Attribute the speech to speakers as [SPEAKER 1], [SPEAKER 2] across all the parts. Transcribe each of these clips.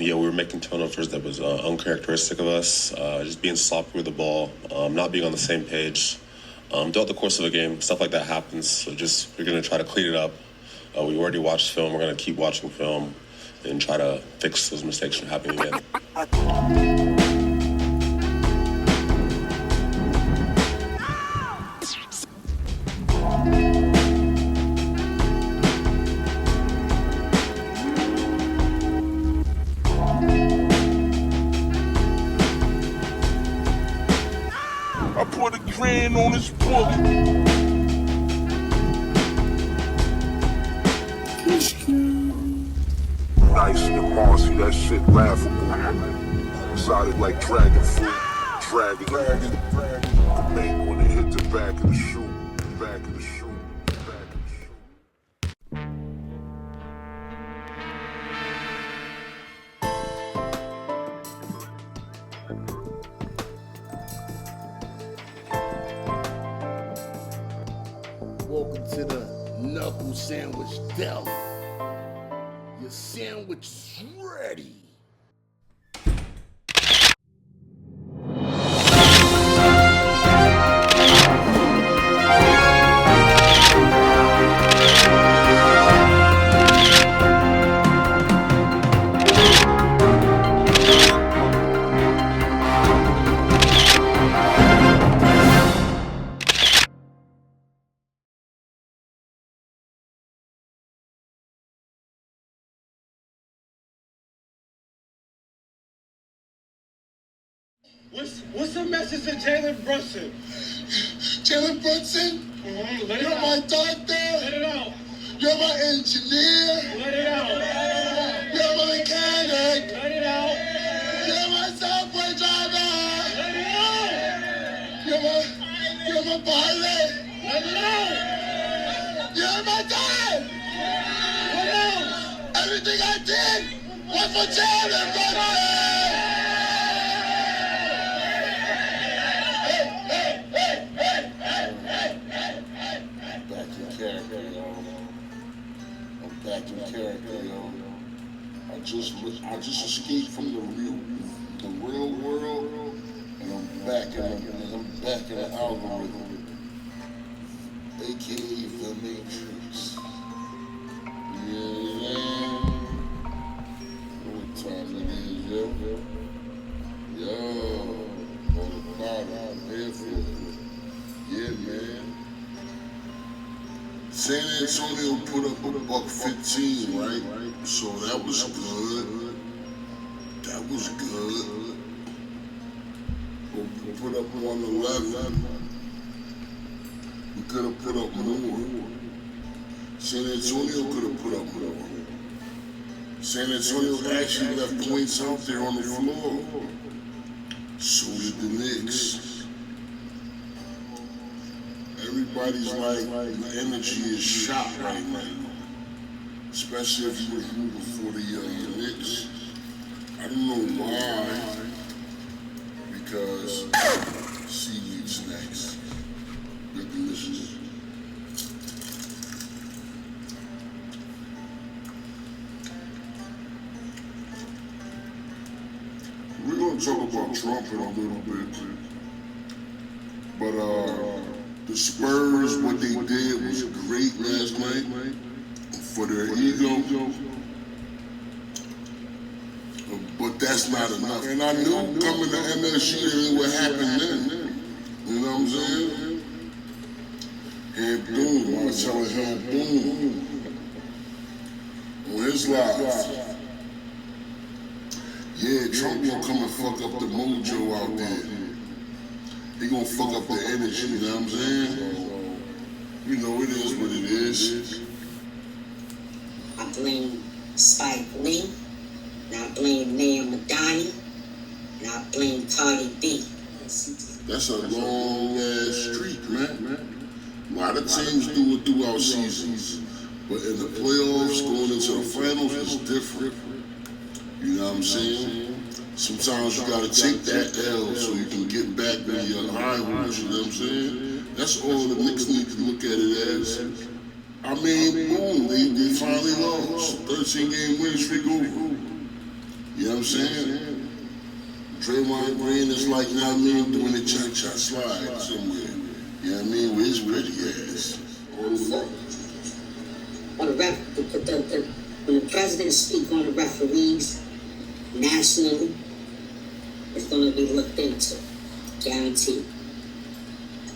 [SPEAKER 1] we were making turnovers that was uncharacteristic of us, just being sloppy with the ball, not being on the same page. Throughout the course of a game, stuff like that happens. So we're going to try to clean it up. We already watched film. We're going to keep watching film and try to fix those mistakes from happening again.
[SPEAKER 2] I put $1,000 on his book. Nice and mossy, that shit laughable. Exotic like dragon fruit. Dragon. The make when it hit the back of the shoe.
[SPEAKER 3] Welcome to the Knuckle Sandwich Deli. Your sandwich is ready.
[SPEAKER 4] What's the message to Jalen Brunson?
[SPEAKER 3] Jalen Brunson,
[SPEAKER 4] Let it
[SPEAKER 3] you're
[SPEAKER 4] out.
[SPEAKER 3] my doctor,
[SPEAKER 4] Let it out.
[SPEAKER 3] you're my engineer,
[SPEAKER 4] Let it out.
[SPEAKER 3] you're my mechanic,
[SPEAKER 4] Let it out.
[SPEAKER 3] you're my subway driver,
[SPEAKER 4] Let it out.
[SPEAKER 3] you're my pilot,
[SPEAKER 4] Let it out.
[SPEAKER 3] you're my dad.
[SPEAKER 4] What else?
[SPEAKER 3] Everything I did was for Jalen Brunson. I'm back in character, yo. I just escaped from the real world, and I'm back in the algorithm, aka the Matrix. Yeah, what time it is, yo? Yo, on the bottom, here for it. Yeah, man. San Antonio put up a $115, right? So that was good. But we put up 111. We could have put up more. San Antonio could have put up more. San Antonio actually left points out there on the floor. So did the Knicks. Everybody's like, the energy is shot right now. Especially if you were here before the Knicks. I don't know why. Because seaweed snacks. They're delicious. We're gonna talk about Trump in a little bit. But the Spurs, what they did was great last night for their ego. But that's not enough. And I knew coming to MSG that it would happen then. You know what I'm saying? And boom, I was telling him, boom, on his live. Yeah, Trump gonna come and fuck up the mojo out there. He gonna fuck up the energy, you know what I'm saying? You know, it is what it is.
[SPEAKER 5] I blame Spike Lee, and I blame Mayor Madani, and I blame Cardi B.
[SPEAKER 3] That's a long ass streak, man. A lot of teams do it throughout seasons, but in the playoffs, going into the finals is different. You know what I'm saying? Sometimes you gotta take that L so you can get back on your high horse, you know what I'm saying? That's all the Knicks need to look at it as. I mean, boom, they finally lost. 13-game win streak over. You You know what I'm saying? Draymond Green is like, you know what I mean, doing the cha-cha slide somewhere. You know what I mean? With his pretty ass.
[SPEAKER 5] On the when the president speaks on the referees nationally, it's going to be looked into. Guaranteed.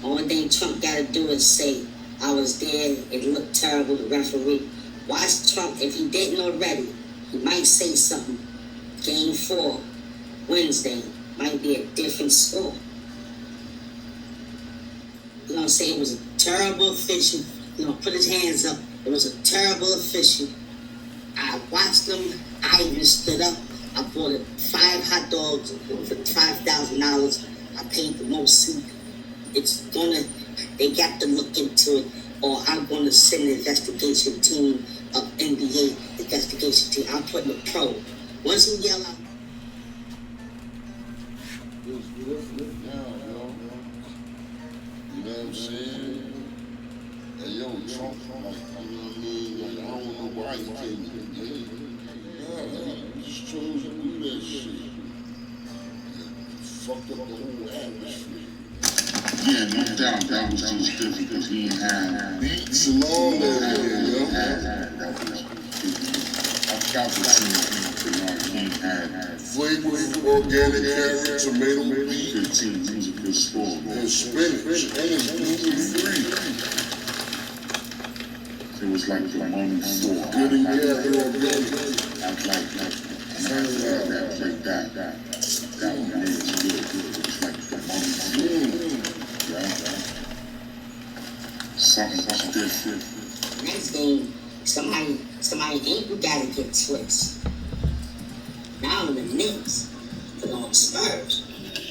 [SPEAKER 5] Only thing Trump got to do is say, I was there, it looked terrible, the referee. Watch Trump, if he didn't already, he might say something. Game 4, Wednesday, might be a different score. He's going to say it was a terrible official. He's going to put his hands up. It was a terrible official. I watched him. I even stood up. I bought 5 hot dogs for $5,000. I paid the most seat. It's gonna, they got to look into it, or I'm gonna send an investigation team of NBA investigation team. I'm putting a pro. Once he yell out.
[SPEAKER 3] You know what I'm saying? Hey, yo, Trump, like, you know what I mean? Like, I don't know why he came to the game. He just chose to do that shit. Fucked up the whole atmosphere.
[SPEAKER 6] Yeah, no doubt that was just different because he had
[SPEAKER 3] Beats and all that, yo.
[SPEAKER 6] I forgot the team, he had
[SPEAKER 3] Flavor, organic carrot, tomato, beet,
[SPEAKER 6] 15 things of good score.
[SPEAKER 3] and spinach, and it's gluten-free.
[SPEAKER 6] It was like the morning before.
[SPEAKER 3] Good and organic.
[SPEAKER 6] I like that. That one is good. It's like the morning before. Yeah. Something different.
[SPEAKER 5] Next game, somebody ain't got to get switched. Now the Knicks, they're on Spurs.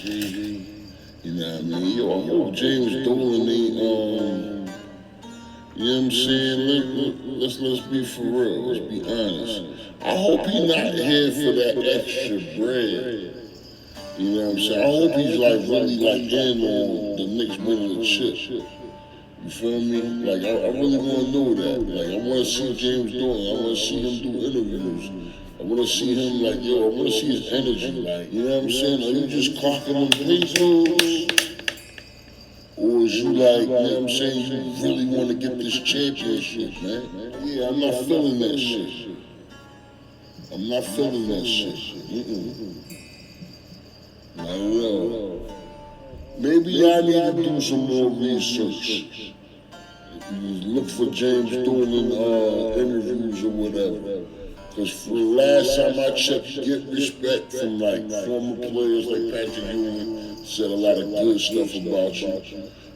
[SPEAKER 3] You know what I mean? Yo, I hope James Dolan ain't, you know what I'm saying? Let's be for real. Let's be honest. I hope he's not here for that extra bread. You know what I'm saying? I hope he's like really like in on the Knicks winning the chip. You feel me? Like I really want to know that. Like I want to see James Dolan. I want to see him do interviews. I want to see him like, yo, I want to see his energy. Like, you know what I'm saying? Are you just clocking them papers? Or is you like, you know what I'm saying, you really want to get this championship, man? Yeah, I'm not feeling that shit. I'm not feeling that shit. Not at all. Maybe I need to do some more research. Look for James Dolan interviews or whatever. Because for the last time I checked, get respect from like former players like Patrick Ewing, said a lot of good stuff about you.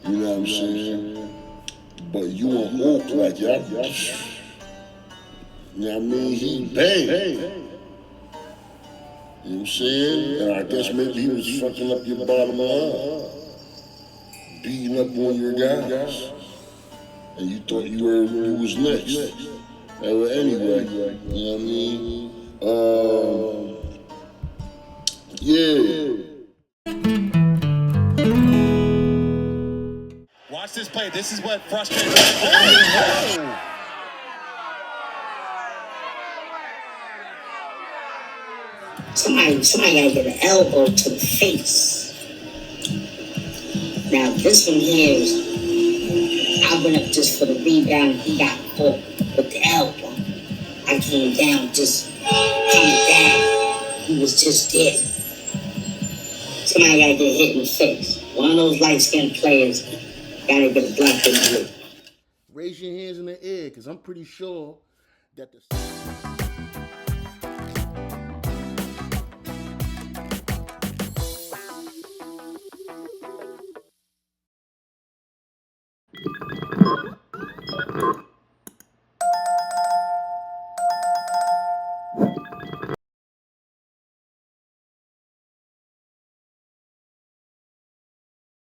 [SPEAKER 3] You know what I'm saying? But you and Oak, like, y'all, you know what I mean? He bang. You know what I'm saying? And I guess maybe he was fucking up your bottom line, beating up on your guys. And you thought you was next. Anyway, you know what I mean? Yeah.
[SPEAKER 4] Watch this play. This is what frustrates me. Oh!
[SPEAKER 5] Somebody gotta get an elbow to the face. Now this one here is, I went up just for the rebound. He got caught with the elbow. I came down, just coming down. He was just there. Somebody gotta get hit in the face. One of those light-skinned players gotta get a black and blue.
[SPEAKER 7] Raise your hands in the air, because I'm pretty sure that the